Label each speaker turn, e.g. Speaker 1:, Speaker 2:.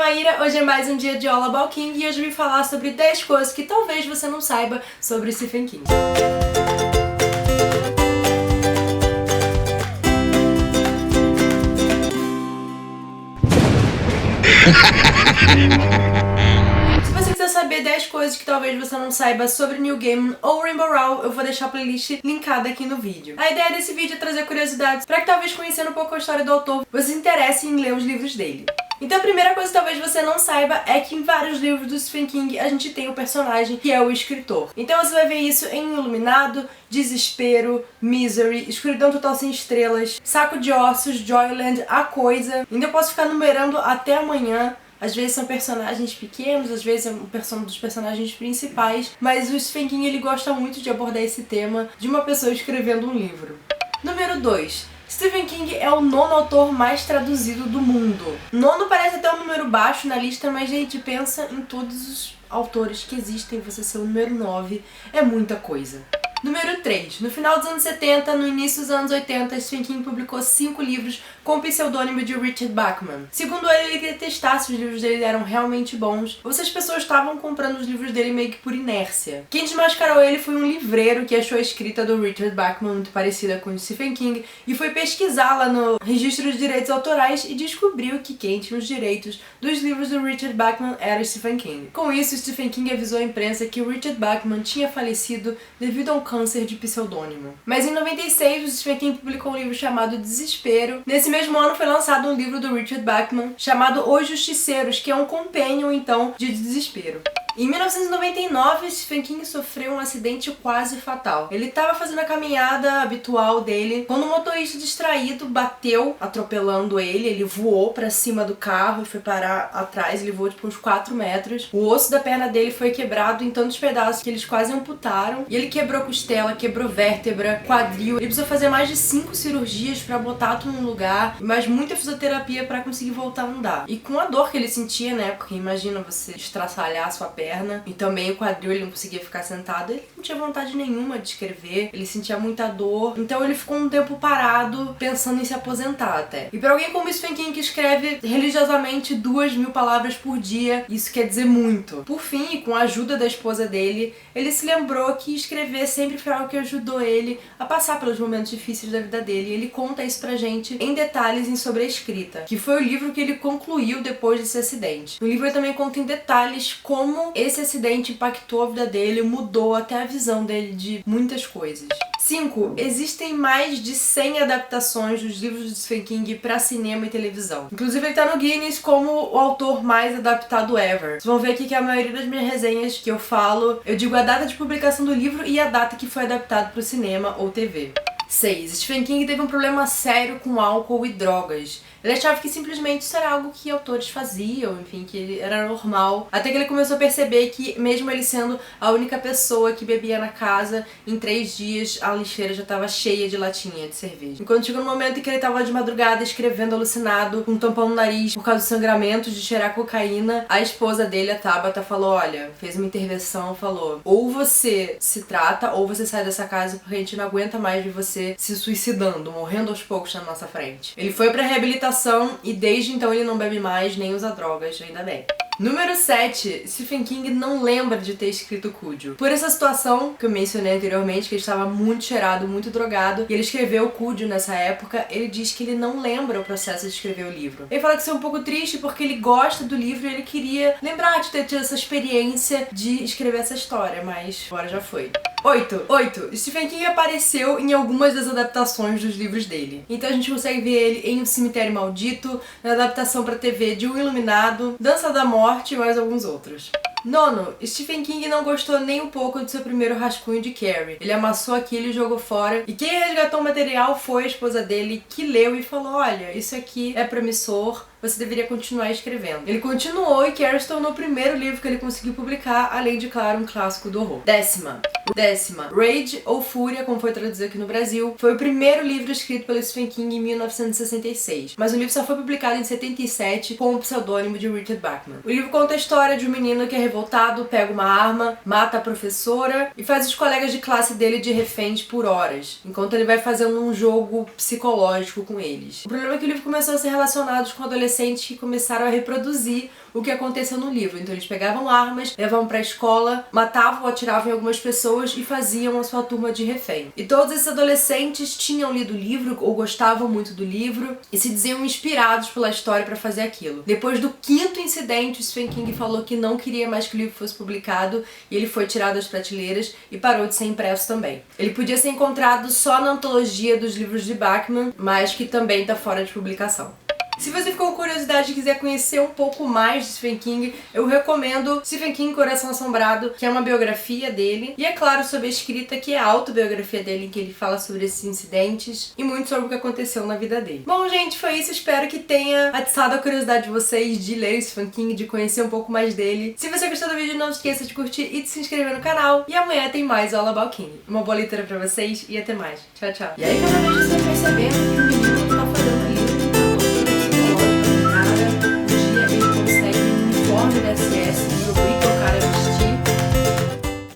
Speaker 1: Maíra, hoje é mais um dia de All About King e hoje eu vim falar sobre 10 coisas que talvez você não saiba sobre Stephen King. Se você quiser saber 10 coisas que talvez você não saiba sobre Neil Gaiman ou Rainbow Rowell, eu vou deixar a playlist linkada aqui no vídeo. A ideia desse vídeo é trazer curiosidades para que talvez conhecendo um pouco a história do autor, você se interesse em ler os livros dele. Então a primeira coisa que talvez você não saiba é que em vários livros do Stephen King a gente tem um personagem que é o escritor. Então você vai ver isso em Iluminado, Desespero, Misery, Escuridão Total Sem Estrelas, Saco de Ossos, Joyland, A Coisa. Ainda eu posso ficar numerando até amanhã. Às vezes são personagens pequenos, às vezes é um dos personagens principais, mas o Stephen King ele gosta muito de abordar esse tema de uma pessoa escrevendo um livro. Número 2. Stephen King é o 9º autor mais traduzido do mundo. 9 parece até um número baixo na lista, mas gente, pensa em todos os autores que existem, você ser o número 9 é muita coisa. Número 3. No final dos anos 70, no início dos anos 80, Stephen King publicou 5 livros com o pseudônimo de Richard Bachman. Segundo ele queria testar se os livros dele eram realmente bons ou se as pessoas estavam comprando os livros dele meio que por inércia. Quem desmascarou ele foi um livreiro que achou a escrita do Richard Bachman muito parecida com o Stephen King e foi pesquisar lá no registro de direitos autorais e descobriu que quem tinha os direitos dos livros do Richard Bachman era Stephen King. Com isso, Stephen King avisou a imprensa que o Richard Bachman tinha falecido devido a um câncer de pseudônimo. Mas em 96, o Stephen King publicou um livro chamado Desespero. Nesse mesmo ano foi lançado um livro do Richard Bachman chamado Os Justiceiros, que é um companion, então, de Desespero. Em 1999, Stephen King sofreu um acidente quase fatal. Ele estava fazendo a caminhada habitual dele quando um motorista distraído bateu, atropelando ele. Ele voou pra cima do carro e foi parar atrás. Ele voou tipo uns 4 metros. O osso da perna dele foi quebrado em tantos pedaços que eles quase amputaram. E ele quebrou costela, quebrou vértebra, quadril. Ele precisou fazer mais de 5 cirurgias pra botar tudo no lugar, mas muita fisioterapia pra conseguir voltar a andar. E com a dor que ele sentia, né? Porque imagina você estraçalhar a sua perna e também o quadril, ele não conseguia ficar sentado, ele não tinha vontade nenhuma de escrever, ele sentia muita dor, então ele ficou um tempo parado pensando em se aposentar até. E para alguém como Stephen King que escreve religiosamente 2.000 palavras por dia, isso quer dizer muito. Por fim, com a ajuda da esposa dele, ele se lembrou que escrever sempre foi algo que ajudou ele a passar pelos momentos difíceis da vida dele, e ele conta isso pra gente em detalhes em Sobre a Escrita, que foi o livro que ele concluiu depois desse acidente. No livro ele também conta em detalhes como esse acidente impactou a vida dele, mudou até a visão dele de muitas coisas. 5. Existem mais de 100 adaptações dos livros de Stephen King para cinema e televisão. Inclusive ele tá no Guinness como o autor mais adaptado ever. Vocês vão ver aqui que a maioria das minhas resenhas que eu falo, eu digo a data de publicação do livro e a data que foi adaptado para o cinema ou TV. 6. Stephen King teve um problema sério com álcool e drogas. Ele achava que simplesmente isso era algo que autores faziam, enfim, que era normal. Até que ele começou a perceber que, mesmo ele sendo a única pessoa que bebia na casa, em 3 dias a lixeira já estava cheia de latinha de cerveja. E quando chegou no momento em que ele estava de madrugada escrevendo alucinado, com um tampão no nariz por causa do sangramento, de cheirar cocaína, a esposa dele, a Tabata, falou, olha, fez uma intervenção, falou, ou você se trata, ou você sai dessa casa porque a gente não aguenta mais ver você se suicidando, morrendo aos poucos na nossa frente. Ele foi pra reabilitação e desde então ele não bebe mais nem usa drogas, ainda bem. Número 7. Stephen King não lembra de ter escrito Cúdio. Por essa situação que eu mencionei anteriormente, que ele estava muito cheirado, muito drogado, e ele escreveu Cúdio nessa época, ele diz que ele não lembra o processo de escrever o livro. Ele fala que isso é um pouco triste porque ele gosta do livro e ele queria lembrar de ter tido essa experiência de escrever essa história, mas agora já foi. 8. Stephen King apareceu em algumas das adaptações dos livros dele. Então a gente consegue ver ele em O Cemitério Maldito, na adaptação pra TV de O Iluminado, Dança da Morte e mais alguns outros. 9. Stephen King não gostou nem um pouco do seu primeiro rascunho de Carrie. Ele amassou aquilo e jogou fora. E quem resgatou o material foi a esposa dele, que leu e falou, olha, isso aqui é promissor, você deveria continuar escrevendo. Ele continuou e Carrie se tornou o primeiro livro que ele conseguiu publicar, além de, claro, um clássico do horror. 10ª. Rage ou Fúria, como foi traduzido aqui no Brasil, foi o primeiro livro escrito pelo Stephen King em 1966, mas o livro só foi publicado em 77 com o pseudônimo de Richard Bachman. O livro conta a história de um menino que é revoltado, pega uma arma, mata a professora e faz os colegas de classe dele de reféns por horas, enquanto ele vai fazendo um jogo psicológico com eles. O problema é que o livro começou a ser relacionado com adolescentes que começaram a reproduzir o que aconteceu no livro. Então eles pegavam armas, levavam pra escola, matavam ou atiravam em algumas pessoas e faziam a sua turma de refém. E todos esses adolescentes tinham lido o livro ou gostavam muito do livro e se diziam inspirados pela história para fazer aquilo. Depois do 5º incidente, o Stephen King falou que não queria mais que o livro fosse publicado e ele foi tirado das prateleiras e parou de ser impresso também. Ele podia ser encontrado só na antologia dos livros de Bachman, mas que também está fora de publicação. Se você ficou com curiosidade e quiser conhecer um pouco mais de Stephen King, eu recomendo Stephen King Coração Assombrado, que é uma biografia dele, e é claro sobre a escrita, que é a autobiografia dele, em que ele fala sobre esses incidentes e muito sobre o que aconteceu na vida dele. Bom, gente, foi isso. Espero que tenha atiçado a curiosidade de vocês de ler Stephen King, de conhecer um pouco mais dele. Se você gostou do vídeo, não esqueça de curtir e de se inscrever no canal. E amanhã tem mais All About King. Uma boa leitura pra vocês e até mais. Tchau, tchau. E aí, cada vez você percebendo que o menino tá fazendo livro. Um dia ele consegue um uniforme da SS